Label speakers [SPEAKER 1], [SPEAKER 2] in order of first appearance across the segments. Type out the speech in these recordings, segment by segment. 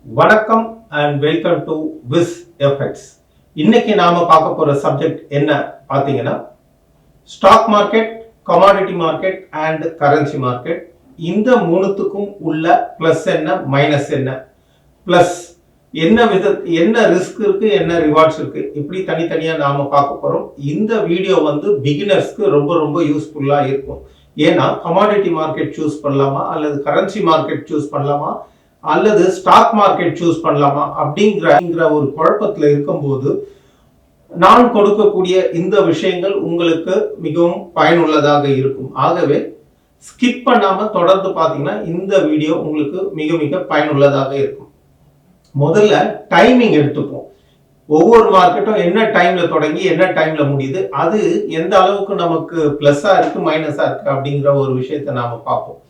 [SPEAKER 1] வணக்கம் and welcome to vis effects. இன்னைக்கு நாம பார்க்க போற சப்ஜெக்ட் என்ன பார்த்தீங்கன்னா, stock market, commodity market and currency market. இந்த மூணுத்துக்கும் உள்ள பிளஸ் என்ன, மைனஸ் என்ன, பிளஸ் என்ன ரிஸ்க் இருக்கு, என்ன ரிவார்ட்ஸ் இருக்கு, இப்படி தனித்தனியா நாம பார்க்க போறோம். இந்த வீடியோ பிகினர்ஸ்க்கு ரொம்ப ரொம்ப யூஸ்ஃபுல்லா இருக்கும். ஏன்னா கமாடிட்டி மார்க்கெட் சூஸ் பண்ணலாமா அல்லது கரன்சி மார்க்கெட் சூஸ் பண்ணலாமா அல்லது ஸ்டாக் மார்க்கெட் சூஸ் பண்ணலாமா அப்படிங்கிற ஒரு குழப்பத்தில் இருக்கும்போது நான் கொடுக்கக்கூடிய இந்த விஷயங்கள் உங்களுக்கு மிகவும் பயனுள்ளதாக இருக்கும். ஆகவே ஸ்கிப் பண்ணாம தொடர்ந்து பார்த்தீங்கன்னா இந்த வீடியோ உங்களுக்கு மிக மிக பயனுள்ளதாக இருக்கும். முதல்ல டைமிங் எடுத்துப்போம். ஒவ்வொரு மார்க்கெட்டும் என்ன டைம்ல தொடங்கி என்ன டைம்ல முடியுது, அது எந்த அளவுக்கு நமக்கு பிளஸ்ஸா இருக்கு மைனஸா இருக்கு அப்படிங்கிற ஒரு விஷயத்தை நாம பார்ப்போம்.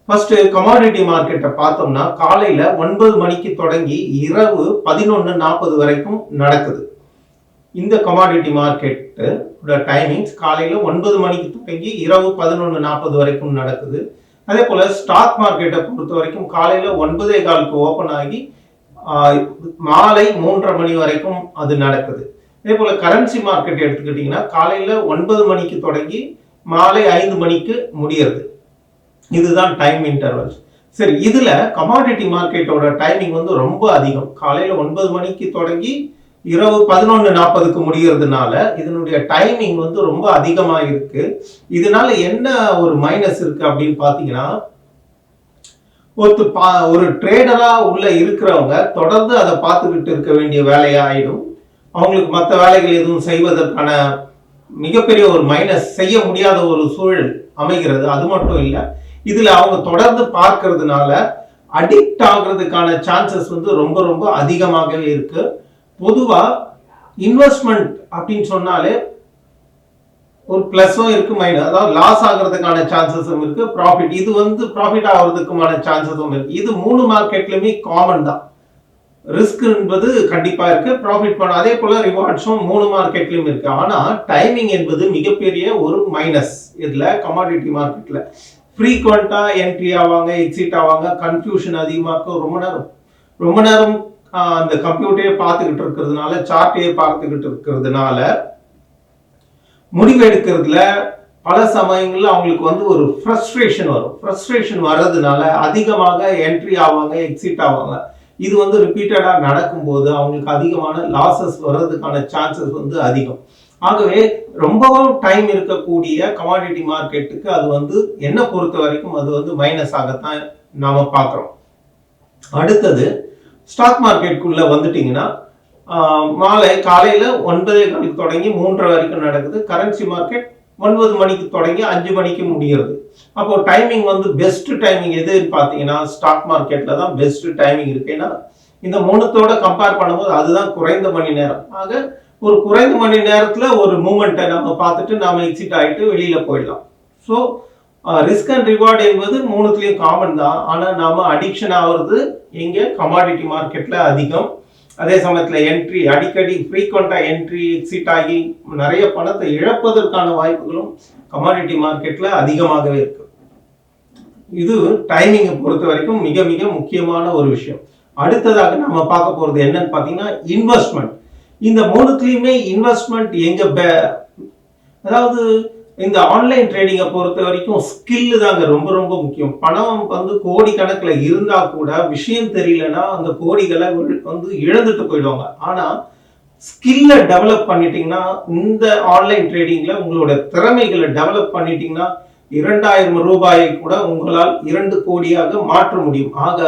[SPEAKER 1] ஃபர்ஸ்ட் கமாடிட்டி மார்க்கெட்டை பார்த்தோம்னா காலையில 9 மணிக்கு தொடங்கி இரவு 11:40 வரைக்கும் நடக்குது. இந்த கமாடிட்டி மார்க்கெட்டோட டைமிங்ஸ் காலையில 9 மணிக்கு தொடங்கி இரவு 11:40 வரைக்கும் நடக்குது. அதே போல ஸ்டாக் மார்க்கெட்டை பொறுத்த வரைக்கும் காலையில 9:15க்கு ஓபன் ஆகி மாலை 3:30 மணி வரைக்கும் அது நடக்குது. அதே போல கரன்சி மார்க்கெட் எடுத்துக்கிட்டீங்கன்னா காலையில 9 மணிக்கு தொடங்கி மாலை 5 மணிக்கு முடியறது. இதுதான் டைம் இன்டர்வல்ஸ். சரி, இதுல கமாடிட்டி மார்க்கெட்டோட டைமிங் ரொம்ப அதிகம். காலையில 9 மணிக்கு தொடங்கி இரவு 11:40க்கு முடியறதுனால இதனுடைய டைமிங் ரொம்ப அதிகமா இருக்கு. இதனால என்ன ஒரு மைனஸ் இருக்கு அப்படின்னு பாத்தீங்கன்னா, ஒரு ட்ரேடரா உள்ள இருக்கிறவங்க தொடர்ந்து அதை பார்த்துக்கிட்டு இருக்க வேண்டிய வேலையா ஆயிடும். அவங்களுக்கு மற்ற வேலைகள் எதுவும் செய்வதற்கான மிகப்பெரிய ஒரு மைனஸ், செய்ய முடியாத ஒரு சூழல் அமைகிறது. அது மட்டும் இல்ல, இதுல அவங்க தொடர்ந்து பார்க்கறதுனால அடிக்ட் ஆகுறதுக்கான சான்சஸ் ரொம்ப ரொம்ப அதிகமாகவே இருக்கு. பொதுவா இன்வெஸ்ட்மெண்ட் அப்படின்னு சொன்னாலே ஒரு பிளஸும் இருக்கு, மைனஸ், அதாவது லாஸ் ஆகிறதுக்கான சான்சஸும் இருக்கு, ப்ராஃபிட், இது ப்ராஃபிட் ஆகிறதுக்குமான சான்சஸும் இருக்கு. இது மூணு மார்க்கெட்லயுமே காமன் தான். ரிஸ்க் என்பது கண்டிப்பா இருக்கு, ப்ராஃபிட் பண்ண அதே போல ரிவார்ட்ஸும் மூணு மார்க்கெட்லயும் இருக்கு. ஆனா டைமிங் என்பது மிகப்பெரிய ஒரு மைனஸ். இதுல கமாடிட்டி மார்க்கெட்ல ஃப்ரீக்வெண்டா என்ட்ரி ஆவாங்க, எக்ஸிட் ஆவாங்க, கன்ஃபியூஷன் அதிகமா இருக்கும். ரொம்ப நேரம் அந்த கம்ப்யூட்டரே பார்த்துக்கிட்டு இருக்கிறதுனால, சார்ட்டையே பார்த்துக்கிட்டு இருக்கிறதுனால முடிவு எடுக்கிறதுல பல சமயங்கள்ல அவங்களுக்கு ஒரு ஃப்ரஸ்ட்ரேஷன் வரும். ஃப்ரஸ்ட்ரேஷன் வர்றதுனால அதிகமாக என்ட்ரி ஆவாங்க, எக்ஸிட் ஆவாங்க. இது ரிப்பீட்டடா நடக்கும்போது அவங்களுக்கு அதிகமான லாசஸ் வர்றதுக்கான சான்சஸ் அதிகம். ஆகவே ரொம்பவும் டைம் இருக்கக்கூடிய கமாடிட்டி மார்க்கெட்டுக்கு அது என்ன பொறுத்த வரைக்கும் அது மைனஸ் ஆகத்தான் நாம பார்க்கிறோம். அடுத்தது ஸ்டாக் மார்க்கெட்டுக்குள்ள வந்துட்டீங்கன்னா மாலை காலையில 9:15 தொடங்கி 3:30 வரைக்கும் நடக்குது. கரன்சி மார்க்கெட் 9 மணிக்கு தொடங்கி 5 மணிக்கு முடிகிறது. அப்போ டைமிங் பெஸ்ட் டைமிங் எதுன்னு பார்த்தீங்கன்னா ஸ்டாக் மார்க்கெட்ல தான் பெஸ்ட் டைமிங் இருக்கு. ஏன்னா இந்த மூணுத்தோட கம்பேர் பண்ணும்போது அதுதான் குறைந்த மணி நேரம். ஆக ஒரு குறைந்த மணி நேரத்துல ஒரு மூமெண்ட்டை நம்ம பார்த்துட்டு நாம எக்ஸிட் ஆகிட்டு வெளியில போயிடலாம். ஸோ ரிஸ்க் அண்ட் ரிவார்டு என்பது மூணுத்துலயும் காமன் தான். ஆனா நாம அடிக்ஷன் ஆகுறது எங்க கமாடிட்டி மார்க்கெட்ல அதிகம். அதே சமயத்துல என்ட்ரி அடிக்கடி ஃப்ரீக்வெண்டா என்ட்ரி எக்ஸிட் ஆகி நிறைய பணத்தை இழப்பதற்கான வாய்ப்புகளும் கமாடிட்டி மார்க்கெட்ல அதிகமாகவே இருக்கு. இது டைமிங்கை பொறுத்த வரைக்கும் மிக மிக முக்கியமான ஒரு விஷயம். அடுத்ததாக நம்ம பார்க்க போறது என்னன்னு பாத்தீங்கன்னா இன்வெஸ்ட்மெண்ட். இந்த மூணுத்துலயுமே இன்வெஸ்ட்மெண்ட் அதாவது இந்த ஆன்லைன் ட்ரேடிங்கை பொறுத்த வரைக்கும் ஸ்கில் தாங்க ரொம்ப ரொம்ப முக்கியம். பணம் கோடி கணக்கில் இருந்தா கூட விஷயம் தெரியலன்னா அந்த கோடிகளை இழந்துட்டு போயிடுவாங்க. ஆனா ஸ்கில்லை டெவலப் பண்ணிட்டீங்கன்னா, இந்த ஆன்லைன் ட்ரேடிங்ல உங்களோட திறமைகளை டெவலப் பண்ணிட்டீங்கன்னா 2000 ரூபாயை கூட உங்களால் 2 கோடியாக மாற்ற முடியும். ஆக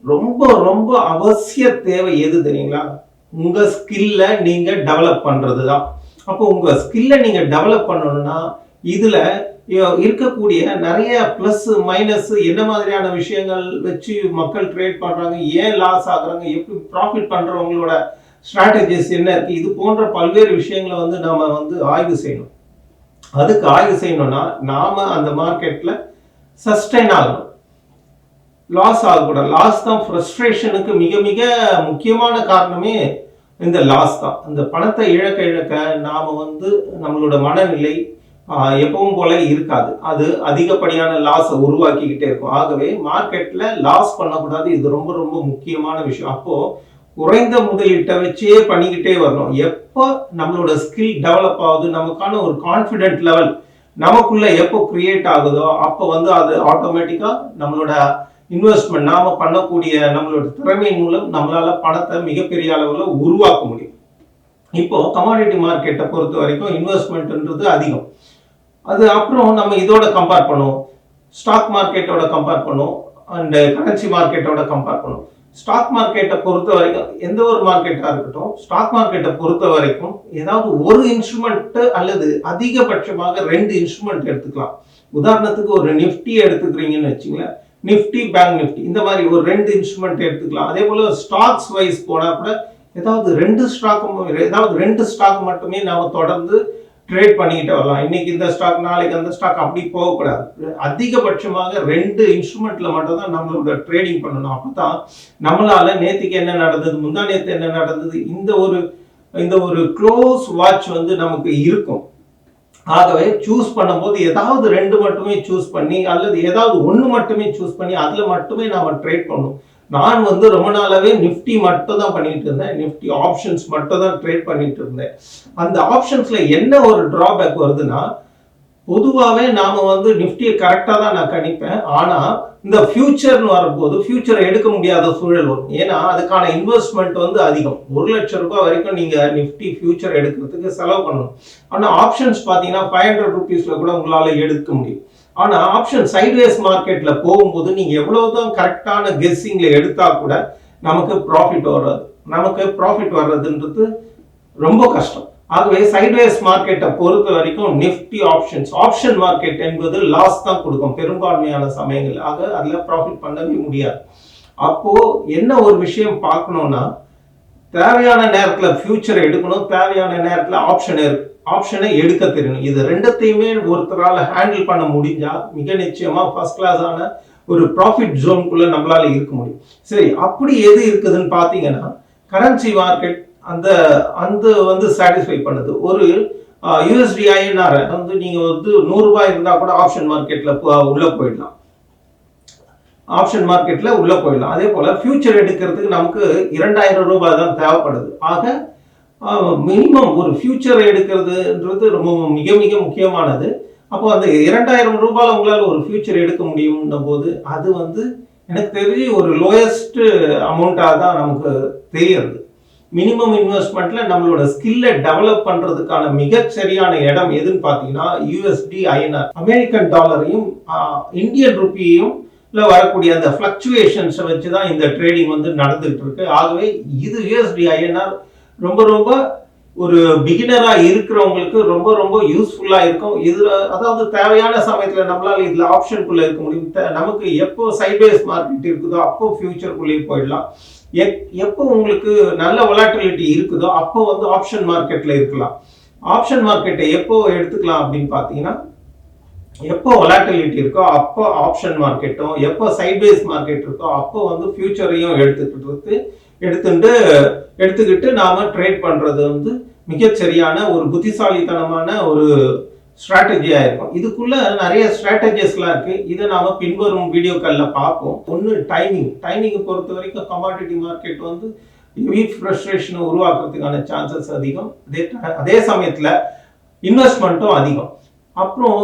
[SPEAKER 1] ரொம்ப ரொம்ப அவசிய தேவை எது தெரியுங்களா? உங்க ஸ்கில்ல நீங்க டெவலப் பண்றதுதான். அப்போ உங்க ஸ்கில்ல நீங்க டெவலப் பண்ணணும்னா இதுல இருக்கக்கூடிய நிறைய பிளஸ் மைனஸ், என்ன மாதிரியான விஷயங்கள் வச்சு மக்கள் ட்ரேட் பண்றாங்க, ஏன் லாஸ் ஆகுறாங்க, எப்படி ப்ராஃபிட் பண்றவங்களோட ஸ்ட்ராட்டஜிஸ் என்ன இருக்கு, இது போன்ற பல்வேறு விஷயங்களை நாம ஆய்வு செய்யணும். அதுக்கு ஆய்வு செய்யணும்னா நாம அந்த மார்க்கெட்ல சஸ்டைன் ஆகணும், லாஸ் ஆகக்கூடாது. லாஸ் தான் ஃப்ரஸ்ட்ரேஷனுக்கு மிக மிக முக்கியமான காரணமே இந்த லாஸ் தான். அந்த பணத்தை இழக்க இழக்க நாம நம்மளோட மனநிலை எப்பவும் போல இருக்காது. அது அதிகப்படியான லாஸ் உருவாக்கிக்கிட்டே இருக்கும். ஆகவே மார்க்கெட்ல லாஸ் பண்ணக்கூடாது. இது ரொம்ப ரொம்ப முக்கியமான விஷயம். அப்போ குறைந்த முதலீட்டை வச்சே பண்ணிக்கிட்டே வரணும். எப்போ நம்மளோட ஸ்கில் டெவலப் ஆகுது, நமக்கான ஒரு கான்ஃபிடென்ட் லெவல் நமக்குள்ள எப்போ கிரியேட் ஆகுதோ அப்போ அது ஆட்டோமேட்டிக்கா நம்மளோட இன்வெஸ்ட்மெண்ட் நாம பண்ணக்கூடிய நம்மளோட திறமையின் மூலம் நம்மளால பணத்தை மிகப்பெரிய அளவுல உருவாக்க முடியும். இப்போ கமாடிட்டி மார்க்கெட்டை பொறுத்த வரைக்கும் இன்வெஸ்ட்மெண்ட்ன்றது அதிகம். அது அப்புறம் நம்ம இதோட கம்பேர் பண்ணுவோம், ஸ்டாக் மார்க்கெட்டோட கம்பேர் பண்ணுவோம், அண்ட் கரன்சி மார்க்கெட்டோட கம்பேர் பண்ணுவோம். ஸ்டாக் மார்க்கெட்டை பொறுத்த வரைக்கும் எந்த ஒரு மார்க்கெட்டா இருக்கட்டும், ஸ்டாக் மார்க்கெட்டை பொறுத்த வரைக்கும் ஏதாவது ஒரு இன்ஸ்ட்ருமெண்ட் அல்லது அதிகபட்சமாக 2 இன்ஸ்ட்ருமெண்ட் எடுத்துக்கலாம். உதாரணத்துக்கு ஒரு நிஃப்டி எடுத்துக்கிறீங்கன்னு வச்சுங்களேன், நிஃப்டி, பேங்க் நிஃப்டி, இந்த மாதிரி ஒரு 2 இன்ஸ்ட்ருமெண்ட் எடுத்துக்கலாம். அதே போல ஸ்டாக்ஸ் வைஸ் போனா கூட ஏதாவது 2 ஸ்டாக் மட்டுமே நாம தொடர்ந்து ட்ரேட் பண்ணிக்கிட்டு வரலாம். இன்னைக்கு இந்த ஸ்டாக், நாளைக்கு அந்த ஸ்டாக், அப்படி போகக்கூடாது. அதிகபட்சமாக 2 இன்ஸ்ட்ருமெண்ட்ல மட்டும் தான் நம்மளோட ட்ரேடிங் பண்ணணும். அப்பதான் நம்மளால நேத்துக்கு என்ன நடந்தது, முந்தா நேத்து என்ன நடந்தது, இந்த ஒரு க்ளோஸ் வாட்ச் நமக்கு இருக்கும். ஆகவே சூஸ் பண்ணும்போது ஏதாவது 2 மட்டுமே சூஸ் பண்ணி அல்லது ஏதாவது 1 மட்டுமே சூஸ் பண்ணி அதுல மட்டுமே நாம ட்ரேட் பண்ணணும். நான் ரொம்ப நாளாவே நிஃப்டி மட்டும் தான் பண்ணிட்டு இருந்தேன். நிஃப்டி ஆப்ஷன்ஸ் மட்டும் தான் ட்ரேட் பண்ணிட்டு இருந்தேன். அந்த ஆப்ஷன்ஸ்ல என்ன ஒரு டிராபேக் வருதுன்னா, பொதுவாகவே நாம நிஃப்டியை கரெக்டா தான் நான் கணிப்பேன். ஆனா இந்த ஃபியூச்சர்னு வரும்போது ஃபியூச்சரை எடுக்க முடியாத சூழல் வரும். ஏன்னா அதுக்கான இன்வெஸ்ட்மெண்ட் அதிகம். 1 லட்சம் ரூபாய் வரைக்கும் நீங்க நிஃப்டி ஃபியூச்சர் எடுக்கிறதுக்கு செலவு பண்ணணும். ஆனா ஆப்ஷன்ஸ் பாத்தீங்கன்னா 500 ரூபீஸ்ல கூட உங்களால எடுக்க முடியும். ஆனா ஆப்ஷன் சைட்வேஸ் மார்க்கெட்ல போகும்போது நீங்க எவ்வளவுதான் கரெக்டான கெஸ்ஸிங்ல எடுத்தா கூட நமக்கு ப்ராஃபிட் வர்றதுன்றது ரொம்ப கஷ்டம். ஆகவே சைட்வேஸ் மார்க்கெட்டை பொறுத்த வரைக்கும் நிஃப்டி ஆப்ஷன் மார்க்கெட் என்பது லாஸ் தான் கொடுக்கும் பெரும்பான்மையான சமயங்கள். ஆக அதுல ப்ராஃபிட் பண்ணவே முடியாது. அப்போ என்ன ஒரு விஷயம் பார்க்கணும்னா, தேவையான நேரத்துல ஃபியூச்சர் எடுக்கணும், தேவையான நேரத்துல ஆப்ஷனை எடுக்க தெரியணும். இது 2த்தையுமே ஒருத்தரால ஹேண்டில் பண்ண முடிஞ்சா மிக நிச்சயமா ஃபர்ஸ்ட் கிளாஸ் ஆன ஒரு ப்ராஃபிட் ஜோனுக்குள்ள நம்மளால இருக்க முடியும். சரி, அப்படி எது இருக்குதுன்னு பாத்தீங்கன்னா, கரன்சி மார்க்கெட் அந்த சாட்டிஸ்ஃபை பண்ணுது. ஒரு யூஎஸ்டி ஐஎன்ஆர் நீங்க 100 ரூபாய் இருந்தா கூட ஆப்ஷன் மார்க்கெட்ல உள்ள போயிடலாம். அதே போல ஃபியூச்சர் எடுக்கிறதுக்கு நமக்கு 2000 ரூபாய் தான் தேவைப்படுது. ஆக மினிமம் ஒரு ஃபியூச்சர் எடுக்கிறதுன்றது ரொம்ப மிக மிக முக்கியமானது. அப்போ அந்த 2000 ரூபாயில உங்களால ஒரு ஃபியூச்சர் எடுக்க முடியும்ன்ற போது அது எனக்கு தெரிஞ்சு ஒரு லோயஸ்ட் அமௌண்டா தான் நமக்கு தெரியுது. மினிமம் இன்வெஸ்ட்மெண்ட்ல நம்மளோட ஸ்கில்லை டெவலப் பண்றதுக்கான மிகச் சரியான இடம் எதுன்னு பாத்தீங்கன்னா, யூஎஸ்டி ஐஎன்ஆர், அமெரிக்கன் டாலரையும் இந்தியன் ருப்பியையும் வரக்கூடிய அந்த பிளக்சுவேஷன்ஸ் வச்சுதான் இந்த ட்ரேடிங் நடந்துட்டு இருக்கு. ஆகவே இது யூஎஸ்டி ஐஎன்ஆர் ரொம்ப ரொம்ப ஒரு பிகினரா இருக்கிறவங்களுக்கு ரொம்ப ரொம்ப யூஸ்ஃபுல்லா இருக்கும். இதுல அதாவது தேவையான சமயத்துல நம்மளால இதுல ஆப்ஷனுக்குள்ள இருக்க முடியும். நமக்கு எப்போ சைட்வேஸ் மார்க்கெட் இருக்குதோ அப்போ ஃபியூச்சருக்குள்ளே போயிடலாம். எப்போ உங்களுக்கு நல்ல வொலாட்டிலிட்டி இருக்குதோ அப்போ ஆப்ஷன் மார்க்கெட்ல இருக்கலாம். ஆப்ஷன் மார்க்கெட்டை எப்போ எடுத்துக்கலாம் அப்படின்னு பாத்தீங்கன்னா, எப்போ வொலாட்டிலிட்டி இருக்கோ அப்போ ஆப்ஷன் மார்க்கெட்டும், எப்போ சைட்வேஸ் மார்க்கெட் இருக்கோ அப்போ ஃபியூச்சரையும் எடுத்துக்கிட்டு நாம ட்ரேட் பண்றது மிகச்சரியான ஒரு புத்திசாலித்தனமான ஒரு ஸ்ட்ராட்டஜியா இருக்கும். இதுக்குள்ள நிறைய ஸ்ட்ராட்டஜிஸ்லாம் இருக்கு. இதை நாம பின்வரும் வீடியோக்கள்ல பார்ப்போம். ஒன்னு டைமிங் பொறுத்த வரைக்கும் கமாடிட்டி மார்க்கெட் ஹெவி ஃப்ரஸ்ட்ரேஷனை உருவாக்குறதுக்கான சான்சஸ் அதிகம். அதே சமயத்துல இன்வெஸ்ட்மெண்ட்டும் அதிகம். அப்புறம்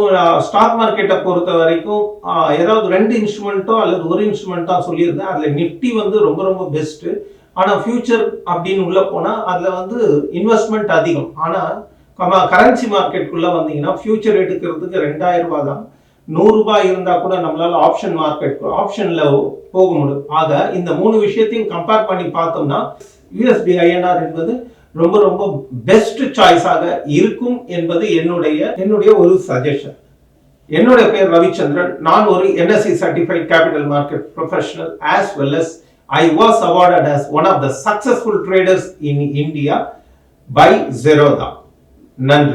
[SPEAKER 1] ஸ்டாக் மார்க்கெட்டை பொறுத்த வரைக்கும் ஏதாவது 2 இன்ஸ்ட்ருமெண்ட்டோ அல்லது ஒரு இன்ஸ்ட்ருமெண்ட் தான் சொல்லியிருந்தேன். அதுல நிஃப்டி ரொம்ப ரொம்ப பெஸ்ட். ஆனா ஃபியூச்சர் அப்படின்னு உள்ள போனா அதுல இன்வெஸ்ட்மெண்ட் அதிகம். ஆனா கரன்சி மார்க்கெட்டுக்குள்ள வந்தீங்கன்னா ஃபியூச்சர் எடுக்கிறதுக்கு 2000 ரூபாய் தான். 100 ரூபாய் இருந்தா கூட நம்மளால ஆப்ஷன்ல போக முடியும். ஆக இந்த 3 விஷயத்தையும் கம்பேர் பண்ணி பார்த்தோம்னா யூஎஸ்டி ஐஎன்ஆர் என்பது ரொம்ப ரொம்ப பெஸ்ட் சாய்ஸாக இருக்கும் என்பது என்னுடைய ஒரு சஜஷன். என்னுடைய பேர் ரவிச்சந்திரன். நான் ஒரு NSE certified capital market professional as well as I was awarded as one of the successful traders in India by Zerodha. நன்றி.